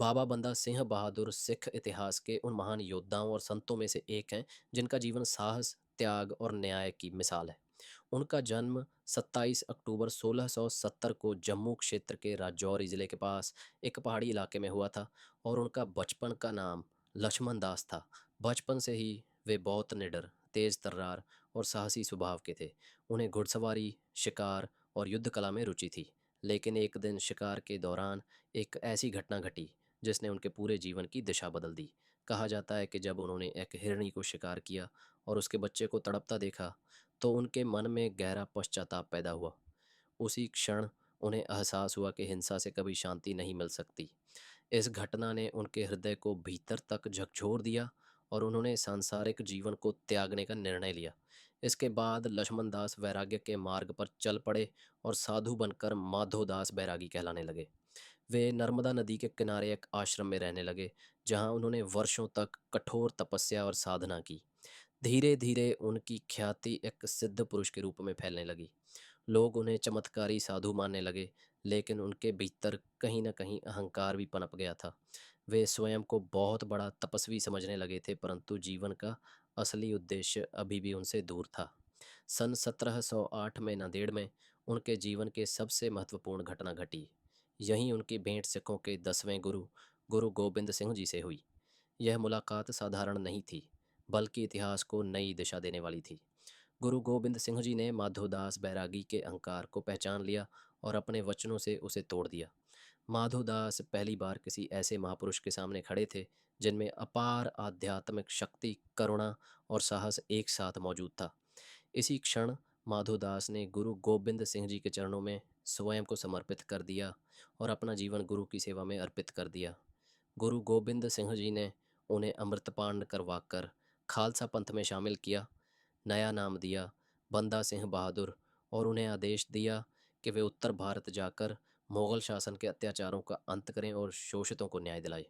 बाबा बंदा सिंह बहादुर सिख इतिहास के उन महान योद्धाओं और संतों में से एक हैं जिनका जीवन साहस, त्याग और न्याय की मिसाल है। उनका जन्म 27 अक्टूबर 1670 को जम्मू क्षेत्र के राजौरी जिले के पास एक पहाड़ी इलाके में हुआ था और उनका बचपन का नाम लक्ष्मण दास था। बचपन से ही वे बहुत निडर, तेज तर्रार और साहसी स्वभाव के थे। उन्हें घुड़सवारी, शिकार और युद्ध कला में रुचि थी। लेकिन एक दिन शिकार के दौरान एक ऐसी घटना घटी जिसने उनके पूरे जीवन की दिशा बदल दी। कहा जाता है कि जब उन्होंने एक हिरणी को शिकार किया और उसके बच्चे को तड़पता देखा, तो उनके मन में गहरा पश्चाताप पैदा हुआ। उसी क्षण उन्हें एहसास हुआ कि हिंसा से कभी शांति नहीं मिल सकती। इस घटना ने उनके हृदय को भीतर तक झकझोर दिया और उन्होंने सांसारिक जीवन को त्यागने का निर्णय लिया। इसके बाद लक्ष्मण दास वैराग्य के मार्ग पर चल पड़े और साधु बनकर माधोदास बैरागी कहलाने लगे। वे नर्मदा नदी के किनारे एक आश्रम में रहने लगे, जहां उन्होंने वर्षों तक कठोर तपस्या और साधना की। धीरे धीरे उनकी ख्याति एक सिद्ध पुरुष के रूप में फैलने लगी। लोग उन्हें चमत्कारी साधु मानने लगे, लेकिन उनके भीतर कहीं न कहीं अहंकार भी पनप गया था। वे स्वयं को बहुत बड़ा तपस्वी समझने लगे थे, परंतु जीवन का असली उद्देश्य अभी भी उनसे दूर था। सन 1708 में नांदेड़ में उनके जीवन के सबसे महत्वपूर्ण घटना घटी। यहीं उनकी भेंट सिखों के 10वें गुरु, गुरु गोबिंद सिंह जी से हुई। यह मुलाकात साधारण नहीं थी, बल्कि इतिहास को नई दिशा देने वाली थी। गुरु गोबिंद सिंह जी ने माधोदास बैरागी के अहंकार को पहचान लिया और अपने वचनों से उसे तोड़ दिया। माधोदास पहली बार किसी ऐसे महापुरुष के सामने खड़े थे जिनमें अपार आध्यात्मिक शक्ति, करुणा और साहस एक साथ मौजूद था। इसी क्षण माधोदास ने गुरु गोबिंद सिंह जी के चरणों में स्वयं को समर्पित कर दिया और अपना जीवन गुरु की सेवा में अर्पित कर दिया। गुरु गोबिंद सिंह जी ने उन्हें अमृतपान करवाकर खालसा पंथ में शामिल किया, नया नाम दिया, बंदा सिंह बहादुर, और उन्हें आदेश दिया कि वे उत्तर भारत जाकर मुगल शासन के अत्याचारों का अंत करें और शोषितों को न्याय दिलाएं।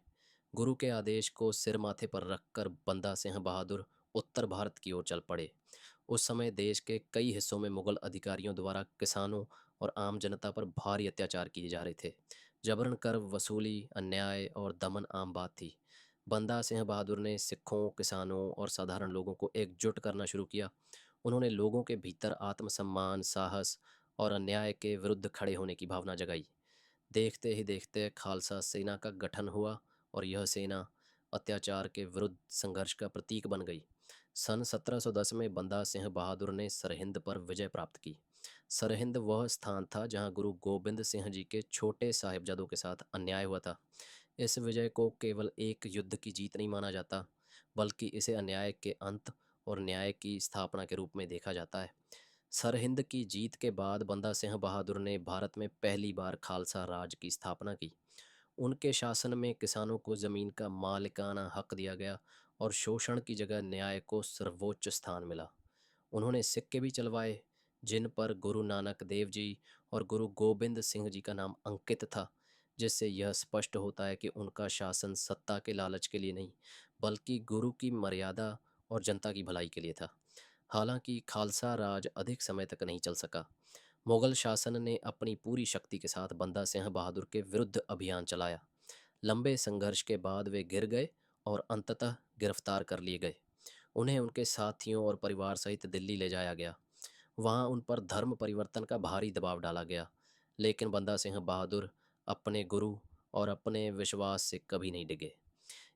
गुरु के आदेश को सिर माथे पर रखकर बंदा सिंह बहादुर उत्तर भारत की ओर चल पड़े। उस समय देश के कई हिस्सों में मुगल अधिकारियों द्वारा किसानों और आम जनता पर भारी अत्याचार किए जा रहे थे। जबरन कर वसूली, अन्याय और दमन आम बात थी। बंदा सिंह बहादुर ने सिखों, किसानों और साधारण लोगों को एकजुट करना शुरू किया। उन्होंने लोगों के भीतर आत्मसम्मान, साहस और अन्याय के विरुद्ध खड़े होने की भावना जगाई। देखते ही देखते खालसा सेना का गठन हुआ और यह सेना अत्याचार के विरुद्ध संघर्ष का प्रतीक बन गई। सन 1710 में बंदा सिंह बहादुर ने सरहिंद पर विजय प्राप्त की। सरहिंद वह स्थान था जहां गुरु गोबिंद सिंह जी के छोटे साहिबजादों के साथ अन्याय हुआ था। इस विजय को केवल एक युद्ध की जीत नहीं माना जाता, बल्कि इसे अन्याय के अंत और न्याय की स्थापना के रूप में देखा जाता है। सरहिंद की जीत के बाद बंदा सिंह बहादुर ने भारत में पहली बार खालसा राज की स्थापना की। उनके शासन में किसानों को जमीन का मालिकाना हक दिया गया और शोषण की जगह न्याय को सर्वोच्च स्थान मिला। उन्होंने सिक्के भी चलवाए जिन पर गुरु नानक देव जी और गुरु गोबिंद सिंह जी का नाम अंकित था, जिससे यह स्पष्ट होता है कि उनका शासन सत्ता के लालच के लिए नहीं, बल्कि गुरु की मर्यादा और जनता की भलाई के लिए था। हालांकि खालसा राज अधिक समय तक नहीं चल सका। मुगल शासन ने अपनी पूरी शक्ति के साथ बंदा सिंह बहादुर के विरुद्ध अभियान चलाया। लंबे संघर्ष के बाद वे गिर गए और अंततः गिरफ्तार कर लिए गए। उन्हें उनके साथियों और परिवार सहित दिल्ली ले जाया गया। वहां उन पर धर्म परिवर्तन का भारी दबाव डाला गया, लेकिन बंदा सिंह बहादुर अपने गुरु और अपने विश्वास से कभी नहीं डिगे।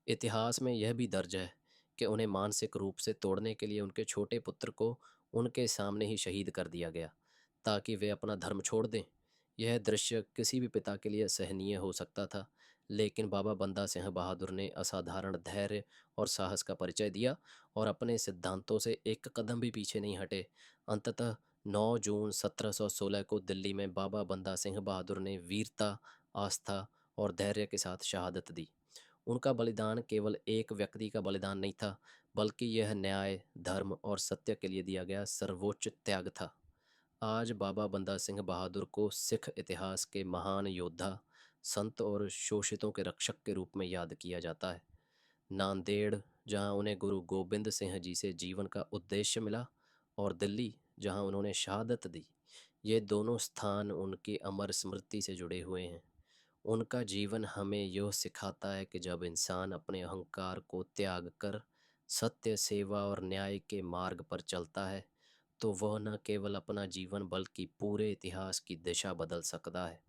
इतिहास में यह भी दर्ज है कि उन्हें मानसिक रूप से तोड़ने के लिए उनके छोटे पुत्र को उनके सामने ही शहीद कर दिया गया, ताकि वे अपना धर्म छोड़ दें। यह दृश्य किसी भी पिता के लिए असहनीय हो सकता था, लेकिन बाबा बंदा सिंह बहादुर ने असाधारण धैर्य और साहस का परिचय दिया और अपने सिद्धांतों से एक कदम भी पीछे नहीं हटे। अंततः 9 जून 1716 को दिल्ली में बाबा बंदा सिंह बहादुर ने वीरता, आस्था और धैर्य के साथ शहादत दी। उनका बलिदान केवल एक व्यक्ति का बलिदान नहीं था, बल्कि यह न्याय, धर्म और सत्य के लिए दिया गया सर्वोच्च त्याग था। आज बाबा बंदा सिंह बहादुर को सिख इतिहास के महान योद्धा, संत और शोषितों के रक्षक के रूप में याद किया जाता है। नांदेड़, जहां उन्हें गुरु गोबिंद सिंह जी से जीवन का उद्देश्य मिला, और दिल्ली, जहां उन्होंने शहादत दी, ये दोनों स्थान उनकी अमर स्मृति से जुड़े हुए हैं। उनका जीवन हमें यह सिखाता है कि जब इंसान अपने अहंकार को त्याग कर सत्य, सेवा और न्याय के मार्ग पर चलता है, तो वह न केवल अपना जीवन बल्कि पूरे इतिहास की दिशा बदल सकता है।